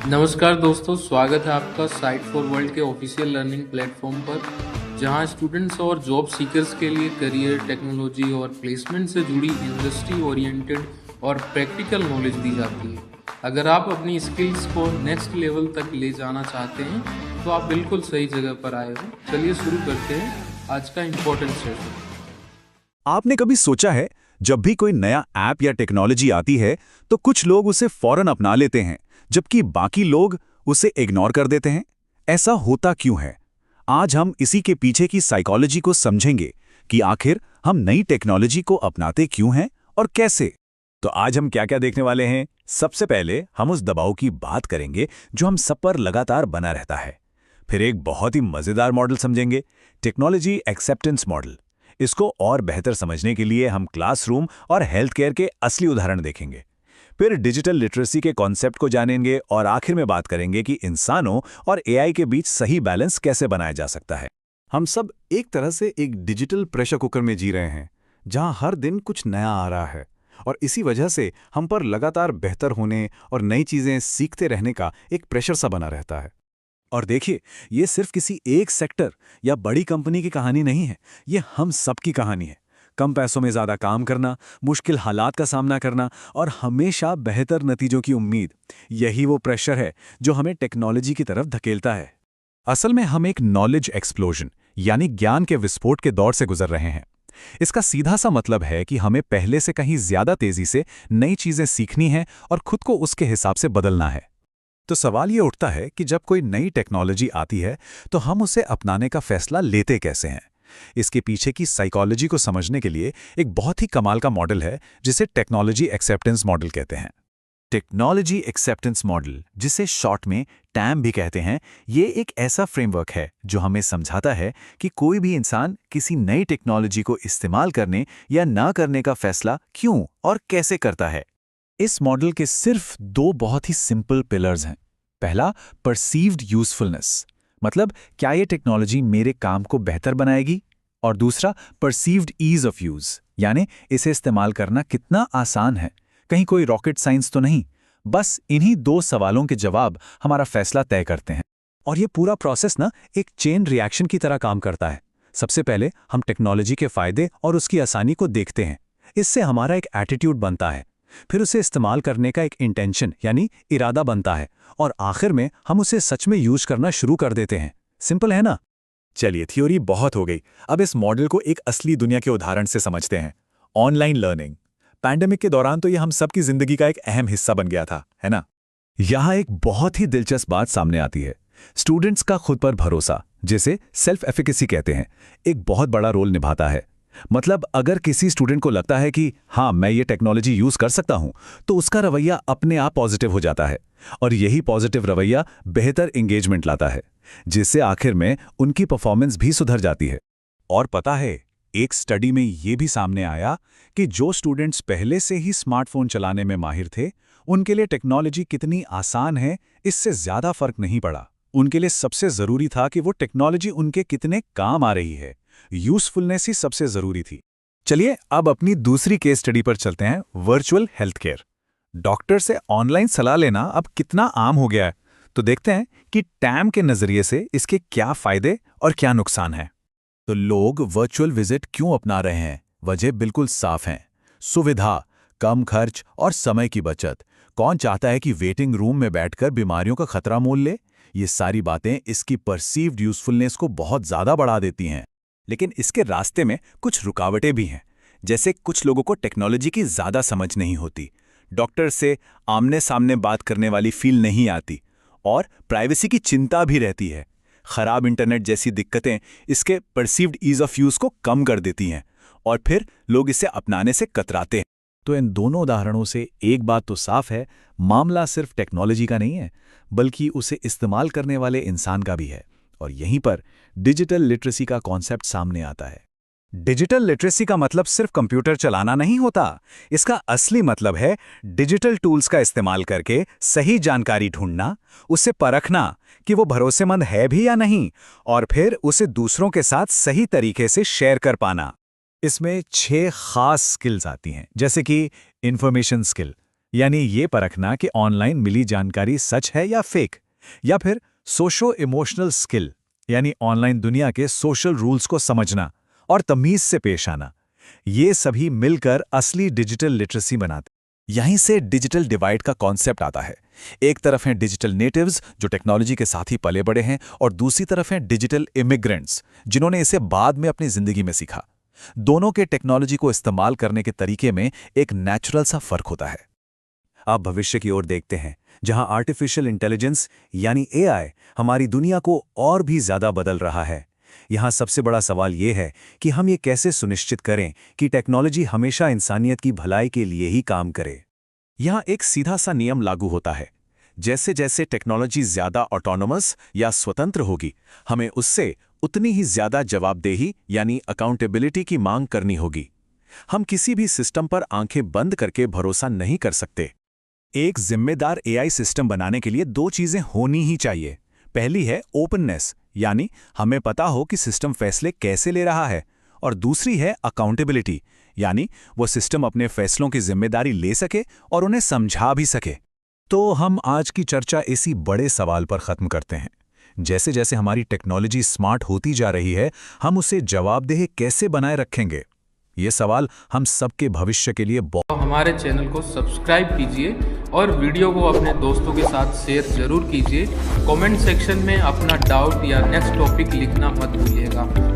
नमस्कार दोस्तों, स्वागत है आपका साइट फॉर वर्ल्ड के ऑफिशियल लर्निंग प्लेटफॉर्म पर, जहां स्टूडेंट्स और जॉब सीकर्स के लिए करियर, टेक्नोलॉजी और प्लेसमेंट से जुड़ी इंडस्ट्री ओरिएंटेड और प्रैक्टिकल नॉलेज दी जाती है। अगर आप अपनी स्किल्स को नेक्स्ट लेवल तक ले जाना चाहते हैं, तो आप बिल्कुल सही जगह पर आए हो। चलिए शुरू करते हैं आज का इम्पोर्टेंट सेशन। आपने कभी सोचा है, जब भी कोई नया ऐप या टेक्नोलॉजी आती है तो कुछ लोग उसे फौरन अपना लेते हैं, जबकि बाकी लोग उसे इग्नोर कर देते हैं? ऐसा होता क्यों है? आज हम इसी के पीछे की साइकोलॉजी को समझेंगे कि आखिर हम नई टेक्नोलॉजी को अपनाते क्यों हैं और कैसे। तो आज हम क्या क्या देखने वाले हैं? सबसे पहले हम उस दबाव की बात करेंगे जो हम सब पर लगातार बना रहता है। फिर एक बहुत ही मजेदार मॉडल समझेंगे, टेक्नोलॉजी एक्सेप्टेंस मॉडल। इसको और बेहतर समझने के लिए हम क्लासरूम और हेल्थ केयर के असली उदाहरण देखेंगे। फिर डिजिटल लिटरेसी के कॉन्सेप्ट को जानेंगे और आखिर में बात करेंगे कि इंसानों और एआई के बीच सही बैलेंस कैसे बनाया जा सकता है। हम सब एक तरह से एक डिजिटल प्रेशर कुकर में जी रहे हैं, जहां हर दिन कुछ नया आ रहा है, और इसी वजह से हम पर लगातार बेहतर होने और नई चीजें सीखते रहने का एक प्रेशर सा बना रहता है। और देखिए, ये सिर्फ किसी एक सेक्टर या बड़ी कंपनी की कहानी नहीं है, ये हम सबकी कहानी है। कम पैसों में ज़्यादा काम करना, मुश्किल हालात का सामना करना और हमेशा बेहतर नतीजों की उम्मीद, यही वो प्रेशर है जो हमें टेक्नोलॉजी की तरफ धकेलता है। असल में हम एक नॉलेज एक्सप्लोजन यानी ज्ञान के विस्फोट के दौर से गुजर रहे हैं। इसका सीधा सा मतलब है कि हमें पहले से कहीं ज़्यादा तेज़ी से नई चीज़ें सीखनी हैं और खुद को उसके हिसाब से बदलना है। तो सवाल ये उठता है कि जब कोई नई टेक्नोलॉजी आती है तो हम उसे अपनाने का फैसला लेते कैसे हैं? इसके पीछे की साइकोलॉजी को समझने के लिए एक बहुत ही कमाल का मॉडल है, जिसे टेक्नोलॉजी एक्सेप्टेंस मॉडल कहते हैं। टेक्नोलॉजी एक्सेप्टेंस मॉडल, जिसे शॉर्ट में टैम भी कहते हैं, ये एक ऐसा फ्रेमवर्क है जो हमें समझाता है कि कोई भी इंसान किसी नई टेक्नोलॉजी को इस्तेमाल करने या ना करने का फैसला क्यों और कैसे करता है। इस मॉडल के सिर्फ दो बहुत ही सिंपल पिलर्स हैं। पहला, परसीव्ड यूजफुलनेस, मतलब क्या ये टेक्नोलॉजी मेरे काम को बेहतर बनाएगी, और दूसरा, परसीव्ड ईज ऑफ यूज, यानी इसे इस्तेमाल करना कितना आसान है, कहीं कोई रॉकेट साइंस तो नहीं। बस इन्हीं दो सवालों के जवाब हमारा फैसला तय करते हैं। और ये पूरा प्रोसेस ना एक चेन रिएक्शन की तरह काम करता है। सबसे पहले हम टेक्नोलॉजी के फायदे और उसकी आसानी को देखते हैं। इससे हमारा एक एटीट्यूड बनता है। फिर उसे इस्तेमाल करने का एक इंटेंशन यानी इरादा बनता है, और आखिर में हम उसे सच में यूज करना शुरू कर देते हैं। सिंपल है ना? चलिए, थ्योरी बहुत हो गई। अब इस मॉडल को एक असली दुनिया के उदाहरण से समझते हैं। Online learning. पैंडेमिक के दौरान तो ये हम सबकी जिंदगी का एक अहम हिस्सा बन गया था, है ना? यहाँ एक बहुत ही दिलचस्प बात सामने आती है। स्टूडेंट्स का खुद पर भरोसा, जिसे सेल्फ एफिकेसी कहते हैं, एक बहुत बड़ा रोल निभाता है। मतलब अगर किसी स्टूडेंट को लगता है कि हाँ, मैं ये टेक्नोलॉजी यूज कर सकता हूं, तो उसका रवैया अपने आप पॉजिटिव हो जाता है, और यही पॉजिटिव रवैया बेहतर एंगेजमेंट लाता है, जिससे आखिर में उनकी परफॉर्मेंस भी सुधर जाती है। और पता है, एक स्टडी में ये भी सामने आया कि जो स्टूडेंट्स पहले से ही स्मार्टफोन चलाने में माहिर थे, उनके लिए टेक्नोलॉजी कितनी आसान है, इससे ज्यादा फर्क नहीं पड़ा। उनके लिए सबसे जरूरी था कि वो टेक्नोलॉजी उनके कितने काम आ रही है। यूजफुलनेस ही सबसे जरूरी थी। चलिए अब अपनी दूसरी केस स्टडी पर चलते हैं, वर्चुअल हेल्थ केयर। डॉक्टर से ऑनलाइन सलाह लेना अब कितना आम हो गया है, तो देखते हैं कि टैम के नजरिए से इसके क्या फायदे और क्या नुकसान हैं। तो लोग वर्चुअल विजिट क्यों अपना रहे हैं? वजह बिल्कुल साफ है। सुविधा, कम खर्च और समय की बचत। कौन चाहता है कि वेटिंग रूम में बैठकर बीमारियों का खतरा मोल ले? ये सारी बातें इसकी परसीव्ड यूजफुलनेस को बहुत ज्यादा बढ़ा देती हैं। लेकिन इसके रास्ते में कुछ रुकावटें भी हैं। जैसे कुछ लोगों को टेक्नोलॉजी की ज्यादा समझ नहीं होती, डॉक्टर से आमने सामने बात करने वाली फील नहीं आती, और प्राइवेसी की चिंता भी रहती है। खराब इंटरनेट जैसी दिक्कतें इसके परसीव्ड ईज ऑफ यूज को कम कर देती हैं, और फिर लोग इसे अपनाने से कतराते हैं। तो इन दोनों उदाहरणों से एक बात तो साफ है, मामला सिर्फ टेक्नोलॉजी का नहीं है, बल्कि उसे इस्तेमाल करने वाले इंसान का भी है। और यहीं पर डिजिटल लिटरेसी का कॉन्सेप्ट सामने आता है। डिजिटल लिटरेसी का मतलब सिर्फ कंप्यूटर चलाना नहीं होता। इसका असली मतलब है डिजिटल टूल्स का इस्तेमाल करके सही जानकारी ढूंढना, उसे परखना कि वो भरोसेमंद है भी या नहीं, और फिर उसे दूसरों के साथ सही तरीके से शेयर कर पाना। इसमें 6 खास स्किल्स आती हैं, जैसे कि इंफॉर्मेशन स्किल, यानी ये परखना कि ऑनलाइन मिली जानकारी सच है या फेक। या फिर सोशो इमोशनल स्किल, यानी ऑनलाइन दुनिया के सोशल रूल्स को समझना और तमीज से पेश आना। ये सभी मिलकर असली डिजिटल लिटरेसी बनाते। यहीं से डिजिटल डिवाइड का कॉन्सेप्ट आता है। एक तरफ हैं डिजिटल नेटिव्स जो टेक्नोलॉजी के साथ ही पले बड़े हैं, और दूसरी तरफ हैं डिजिटल इमिग्रेंट्स जिन्होंने इसे बाद में अपनी जिंदगी में सीखा। दोनों के टेक्नोलॉजी को इस्तेमाल करने के तरीके में एक नेचुरल सा फर्क होता है। अब भविष्य की ओर देखते हैं, जहां आर्टिफिशियल इंटेलिजेंस यानी एआई हमारी दुनिया को और भी ज्यादा बदल रहा है। यहां सबसे बड़ा सवाल यह है कि हम ये कैसे सुनिश्चित करें कि टेक्नोलॉजी हमेशा इंसानियत की भलाई के लिए ही काम करे। यहां एक सीधा सा नियम लागू होता है, जैसे जैसे टेक्नोलॉजी ज्यादा ऑटोनोमस या स्वतंत्र होगी, हमें उससे उतनी ही ज्यादा जवाबदेही यानी अकाउंटेबिलिटी की मांग करनी होगी। हम किसी भी सिस्टम पर आंखें बंद करके भरोसा नहीं कर सकते। एक जिम्मेदार एआई सिस्टम बनाने के लिए दो चीजें होनी ही चाहिए। पहली है ओपननेस, यानी हमें पता हो कि सिस्टम फैसले कैसे ले रहा है, और दूसरी है अकाउंटेबिलिटी, यानी वो सिस्टम अपने फैसलों की जिम्मेदारी ले सके और उन्हें समझा भी सके। तो हम आज की चर्चा इसी बड़े सवाल पर खत्म करते हैं। जैसे जैसे हमारी टेक्नोलॉजी स्मार्ट होती जा रही है, हम उसे जवाबदेह कैसे बनाए रखेंगे? ये सवाल हम सबके भविष्य के लिए हमारे चैनल को सब्सक्राइब कीजिए और वीडियो को अपने दोस्तों के साथ शेयर जरूर कीजिए। कमेंट सेक्शन में अपना डाउट या नेक्स्ट टॉपिक लिखना मत भूलिएगा।